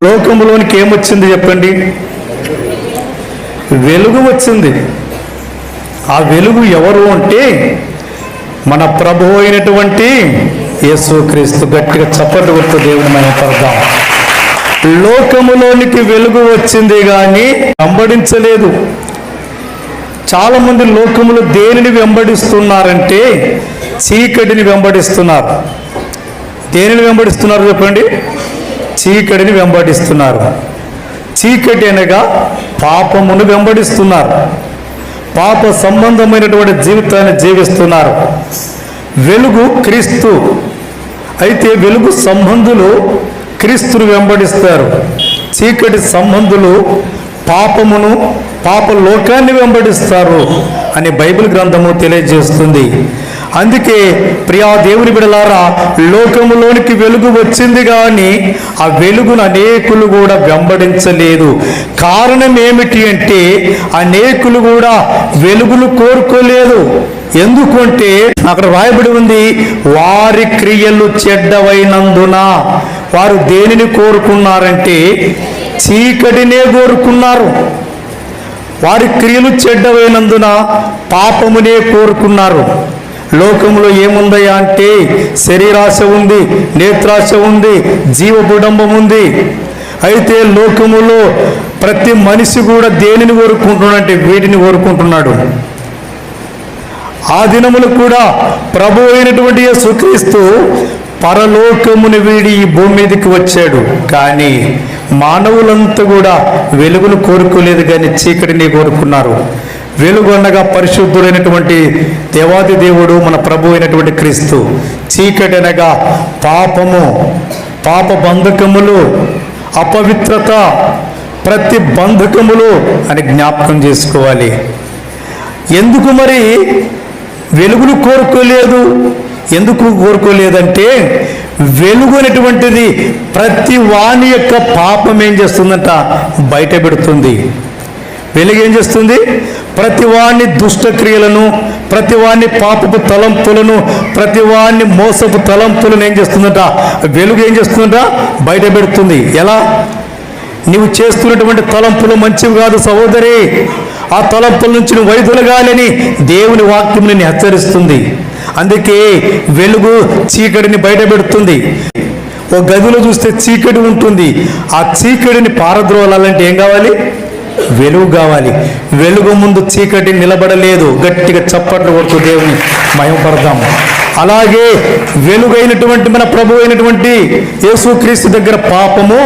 లోకంలోనికి ఏమొచ్చింది చెప్పండి? వెలుగు వచ్చింది. ఆ వెలుగు ఎవరు అంటే మన ప్రభు అయినటువంటి యేసుక్రీస్తు. గట్టిగా చప్పట్లు కొడుతూ దేవుని మహిమపడదాం. లోకములోనికి వెలుగు వచ్చింది కానీ వెంబడించలేదు. చాలా మంది లోకములు దేనిని వెంబడిస్తున్నారంటే చీకటిని వెంబడిస్తున్నారు. దేనిని వెంబడిస్తున్నారు చెప్పండి? చీకటిని వెంబడిస్తున్నారు. చీకటి అనగా పాపమును వెంబడిస్తున్నారు. పాప సంబంధమైనటువంటి జీవితాన్ని జీవిస్తున్నారు. వెలుగు క్రీస్తు. అయితే వెలుగు సంబంధులు క్రీస్తును వెంబడిస్తారు. చీకటి సంబంధులు పాపమును, పాప లోకాన్ని వెంబడిస్తారు అని బైబిల్ గ్రంథము తెలియజేస్తుంది. అందుకే ప్రియా దేవుని బిడ్డలారా, లోకములోనికి వెలుగు వచ్చింది కానీ ఆ వెలుగును అనేకులు కూడా వెంబడించలేదు. కారణం ఏమిటి అంటే అనేకులు కూడా వెలుగును కోరుకోలేదు. ఎందుకంటే అక్కడ రాయబడి ఉంది, వారి క్రియలు చెడ్డవైనందున. వారు దేనిని కోరుకున్నారంటే చీకటినే కోరుకున్నారు. వారి క్రియలు చెడ్డవైనందున పాపమునే కోరుకున్నారు. లోకంలో ఏముందయ్యా అంటే శరీరాశ ఉంది, నేత్రాశ ఉంది, జీవబుడంబం ఉంది. అయితే లోకములో ప్రతి మనిషి కూడా దేనిని కోరుకుంటున్నాడంటే వీటిని కోరుకుంటున్నాడు. ఆ దినములు కూడా ప్రభు అయినటువంటి యేసుక్రీస్తు పరలోకముని వీడి ఈ భూమి మీదకి వచ్చాడు. కానీ మానవులంతా కూడా వెలుగును కోరుకోలేదు కానీ చీకటిని కోరుకున్నారు. వెలుగు అనగా పరిశుద్ధుడైనటువంటి దేవాది దేవుడు మన ప్రభు అయినటువంటి క్రీస్తు. చీకటి అనగా పాపము, పాప బంధకములు, అపవిత్రత, ప్రతి బంధకములు అని జ్ఞాపకం చేసుకోవాలి. ఎందుకు మరి వెలుగును కోరుకోలేదు? ఎందుకు కోరుకోలేదంటే వెలుగు అనేటువంటిది ప్రతి వాని యొక్క పాపం ఏం చేస్తుందంట? బయట పెడుతుంది. వెలుగు ఏం చేస్తుంది? ప్రతి వాని దుష్టక్రియలను, ప్రతి వాని పాపపు తలంపులను, ప్రతి వాని మోసపు తలంపులను ఏం చేస్తుందంట? వెలుగు ఏం చేస్తుందంట? బయట పెడుతుంది. ఎలా? నీవు చేస్తున్నటువంటి తలంపులు మంచివి కాదు సహోదరి. ఆ తలంపుల నుంచి నువ్వు వైదొలగాలని దేవుని వాక్యం నిన్ను హెచ్చరిస్తుంది. అందుకే వెలుగు చీకటిని బయట పెడుతుంది. ఓ గదిలో చూస్తే చీకటి ఉంటుంది. ఆ చీకటిని పారద్రోలాలంటే ఏం కావాలి? వెలుగు కావాలి. వెలుగు ముందు చీకటి నిలబడలేదు. గట్టిగా చప్పట్లు కొడుతూ దేవుని మహిమపడదాం. అలాగే వెలుగైనటువంటి మన ప్రభు అయినటువంటి యేసుక్రీస్తు దగ్గర పాపము